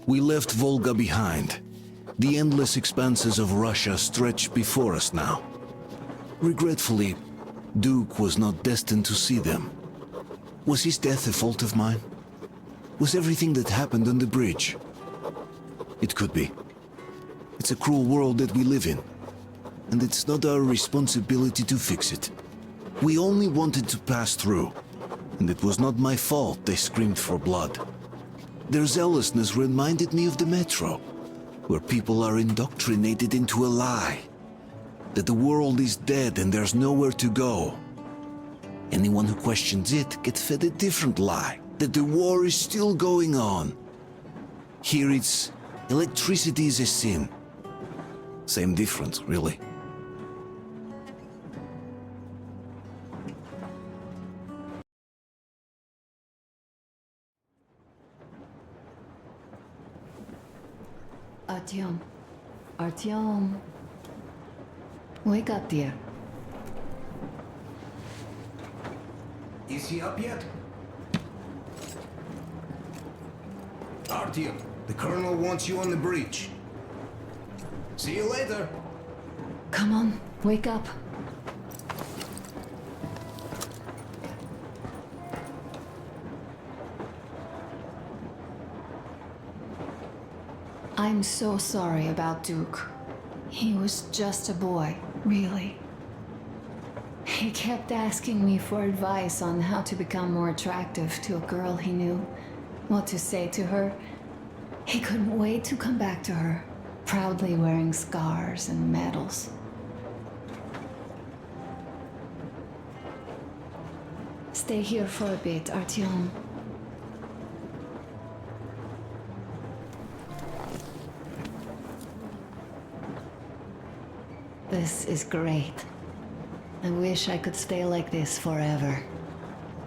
We left Volga behind. The endless expanses of Russia stretch before us now. Regretfully, Duke was not destined to see them. Was his death a fault of mine? Was everything that happened on the bridge? It could be. It's a cruel world that we live in, and it's not our responsibility to fix it. We only wanted to pass through, and it was not my fault they screamed for blood. Their zealousness reminded me of the metro, where people are indoctrinated into a lie. That the world is dead and there's nowhere to go. Anyone who questions it gets fed a different lie, that the war is still going on. Here it's electricity is a sin. Same difference, really. Artyom. Artyom. Wake up, dear. Is he up yet? Artyom, the Colonel wants you on the breach. See you later. Come on, wake up. I'm so sorry about Duke. He was just a boy, really. He kept asking me for advice on how to become more attractive to a girl he knew, what to say to her. He couldn't wait to come back to her, proudly wearing scars and medals. Stay here for a bit, Artyom. This is great. I wish I could stay like this forever.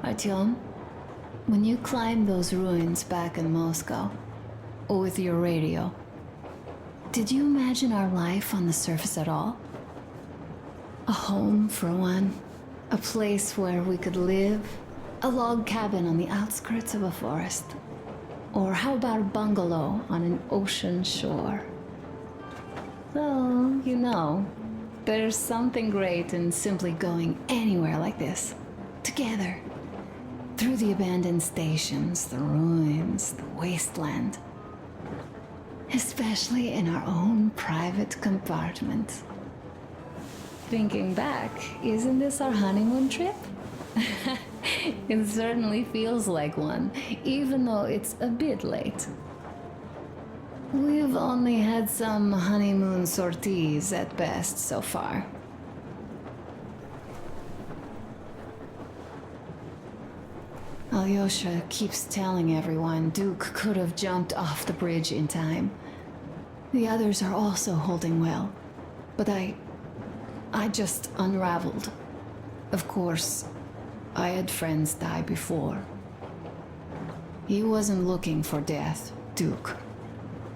Artyom, when you climbed those ruins back in Moscow, with your radio, did you imagine our life on the surface at all? A home, for one. A place where we could live. A log cabin on the outskirts of a forest. Or how about a bungalow on an ocean shore? Well, you know, there's something great in simply going anywhere like this, together, through the abandoned stations, the ruins, the wasteland, especially in our own private compartment. Thinking back, isn't this our honeymoon trip? It certainly feels like one, even though it's a bit late. We've only had some honeymoon sorties at best so far. Alyosha keeps telling everyone Duke could have jumped off the bridge in time. The others are also holding well, but I just unraveled. Of course, I had friends die before. He wasn't looking for death, Duke.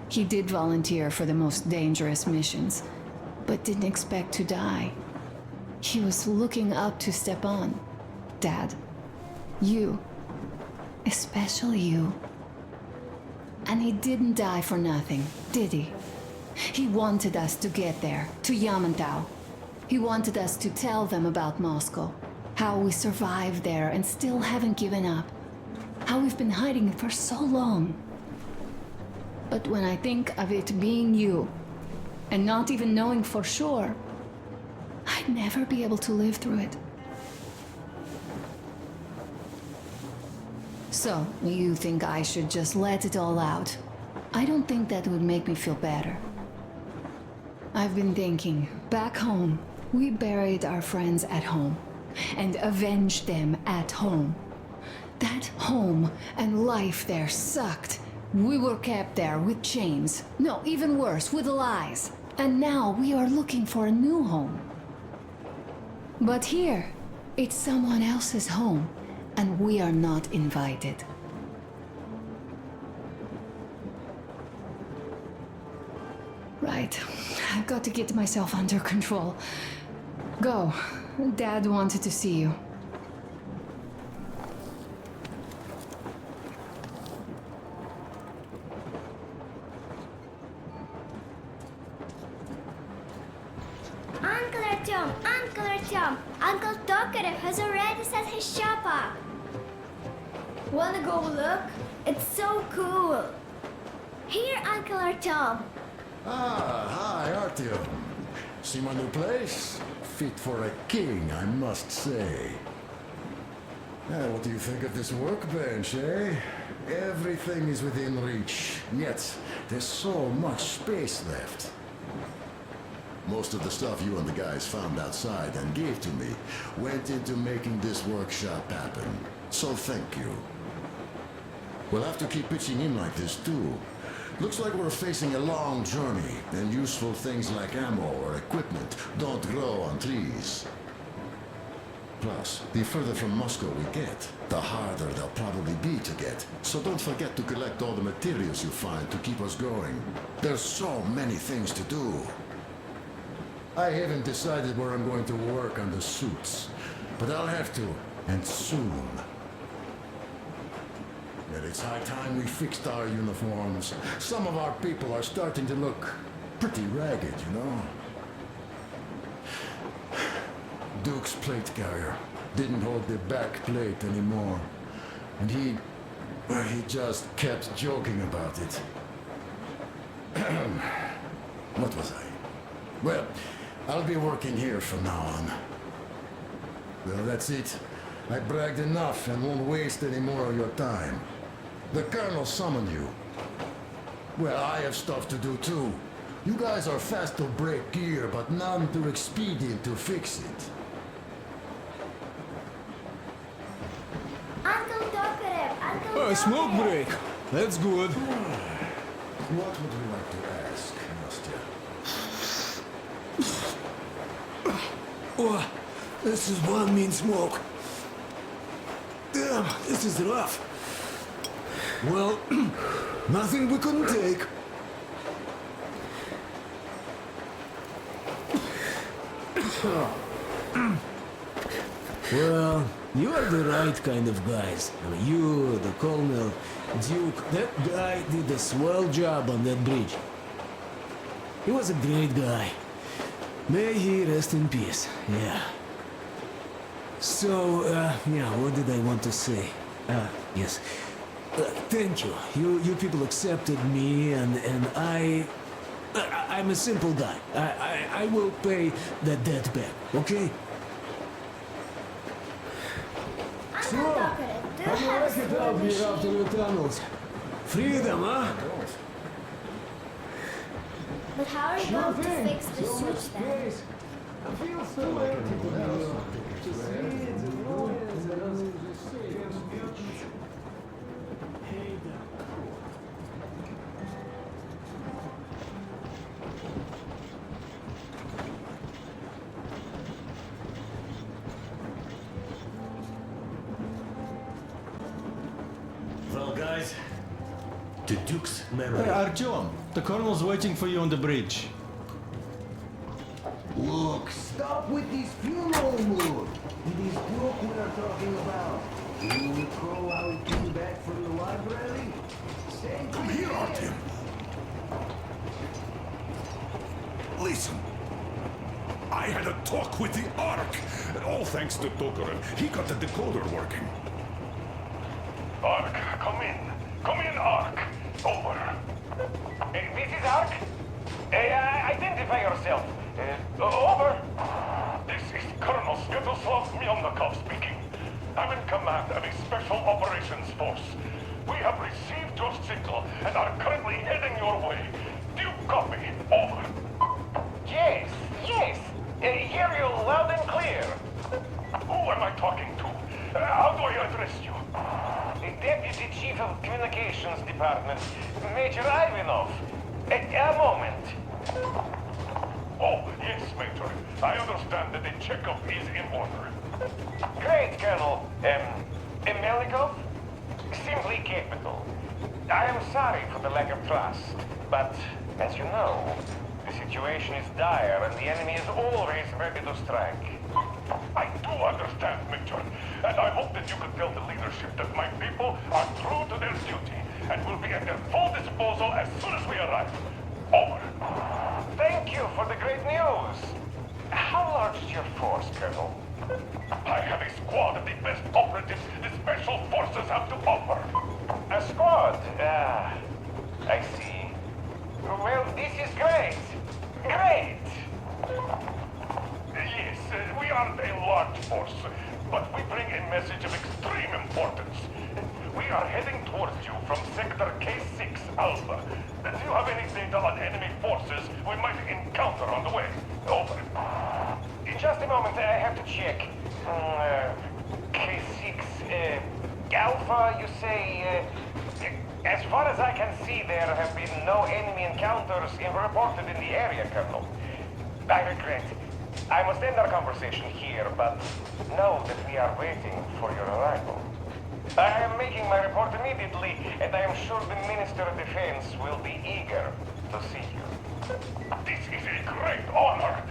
He did volunteer for the most dangerous missions, but didn't expect to die. He was looking up to Stepan. Dad, you, especially you. And he didn't die for nothing, did he? He wanted us to get there, to Yamantau. He wanted us to tell them about Moscow, how we survived there and still haven't given up, how we've been hiding it for so long. But when I think of it being you, and not even knowing for sure, I'd never be able to live through it. So, you think I should just let it all out? I don't think that would make me feel better. I've been thinking, back home, we buried our friends at home, and avenged them at home. That home and life there sucked. We were kept there with chains. No, even worse, with lies. And now we are looking for a new home. But here, it's someone else's home, and we are not invited. Right, I've got to get myself under control. Go. Dad wanted to see you. Uncle Artyom! Uncle Tokarev has already set his shop up. Wanna go look? It's so cool. Here, Uncle Artyom. Ah, hi, Artyom. See my new place? Fit for a king, I must say. What do you think of this workbench, eh? Everything is within reach, yet there's so much space left. Most of the stuff you and the guys found outside and gave to me went into making this workshop happen. So thank you. We'll have to keep pitching in like this too. Looks like we're facing a long journey, and useful things like ammo or equipment don't grow on trees. Plus, the further from Moscow we get, the harder they'll probably be to get. So don't forget to collect all the materials you find to keep us going. There's so many things to do. I haven't decided where I'm going to work on the suits, but I'll have to, and soon. And it's high time we fixed our uniforms. Some of our people are starting to look pretty ragged, you know? Duke's plate carrier didn't hold the back plate anymore. And he just kept joking about it. What was I? Well, I'll be working here from now on. Well, that's it. I bragged enough and won't waste any more of your time. The Colonel summoned you. Well, I have stuff to do too. You guys are fast to break gear, but none too expedient to fix it. Uncle Tokarev! Uncle Tokarev! Smoke break. That's good. What would you like to ask, Nastya? Oh, this is one mean smoke. Damn, this is rough. Well, nothing we couldn't take. Well, you are the right kind of guys. You, the Colonel, Duke, that guy did a swell job on that bridge. He was a great guy. May he rest in peace, yeah. So, yeah, what did I want to say? Yes. Thank you. You people accepted me, and I'm a simple guy. I will pay that debt back, okay? Uncle Tokarev, do you How do you have a like it sewing out here after machine? the tunnels? Freedom, huh? But how are you going to fix the suits then? I feel so empty to me. Just weeds and ruins and those mutants. Hey, Well, guys, to Duke's memory. Artyom, the Colonel's waiting for you on the bridge. Look, stop with this funeral mood. It is Duke we are talking about. Do you recall how he came back from the library? Come here, Artyom. Listen. I had a talk with the Ark. All thanks to Tokarev. He got the decoder working. Ark, come in. Come in, Ark. Over. This is Ark. Identify yourself. Over. This is Colonel Sviatoslav Myelnikov speaking. I'm in command of a special operations force. We have received your signal and are currently heading your way. Do you copy? Over. Yes, yes. Hear you loud and clear. Who am I talking to? How do I address you? Deputy Chief of Communications Department, Major Ivanov. A moment. Oh, yes, Major. I understand that the checkup is in order. Great, Colonel. Melikov? Simply capable. I am sorry for the lack of trust, but as you know, the situation is dire and the enemy is always ready to strike. I do understand, Major, and I hope that you can tell the leadership that my people are true to their duty and will be at their full disposal as soon as we arrive. Over. Thank you for the great news. How large is your force, Colonel? I have a squad of the best operatives the Special Forces have to offer. A squad? I see. Well, this is great. Great! Yes, we aren't a large force, but we bring a message of extreme importance. We are heading towards you from Sector K6 Alpha. Do you have any data on enemy forces we might encounter on the way? Over. In just a moment, I have to check. K6, Alpha, you say, as far as I can see, there have been no enemy encounters reported in the area, Colonel. I regret. I must end our conversation here, but know that we are waiting for your arrival. I am making my report immediately, and I am sure the Minister of Defense will be eager to see you. This is a great honor.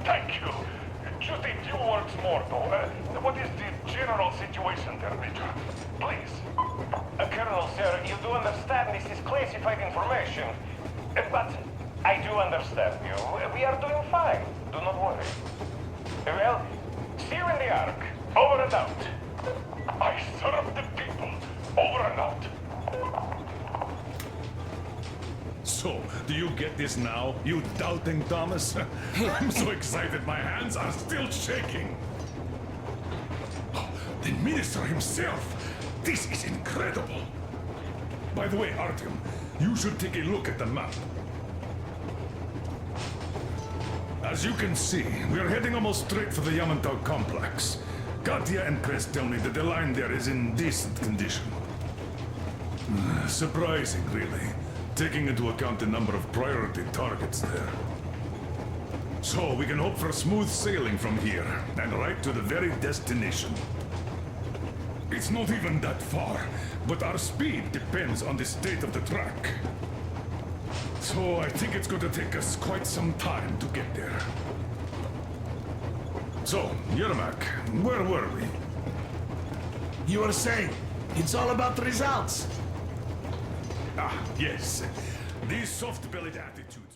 Thank you. Just a few words more, though. What is the general situation there, Major? Please. Colonel, sir, you do understand this is classified information. But I do understand you. We are doing fine. Do not worry. Well, see you in the Ark. Over and out. I serve the people. Over and out. So, do you get this now, you doubting Thomas? I'm so excited my hands are still shaking. Oh, the minister himself! This is incredible! By the way, Artyom, you should take a look at the map. As you can see, we're heading almost straight for the Yamantau complex. Katya and Crest tell me that the line there is in decent condition. Surprising, really, taking into account the number of priority targets there. So we can hope for smooth sailing from here, and right to the very destination. It's not even that far, but our speed depends on the state of the track. So I think it's going to take us quite some time to get there. So, Yermak, where were we? You were saying, it's all about results. Ah, yes. The soft-bellied attitude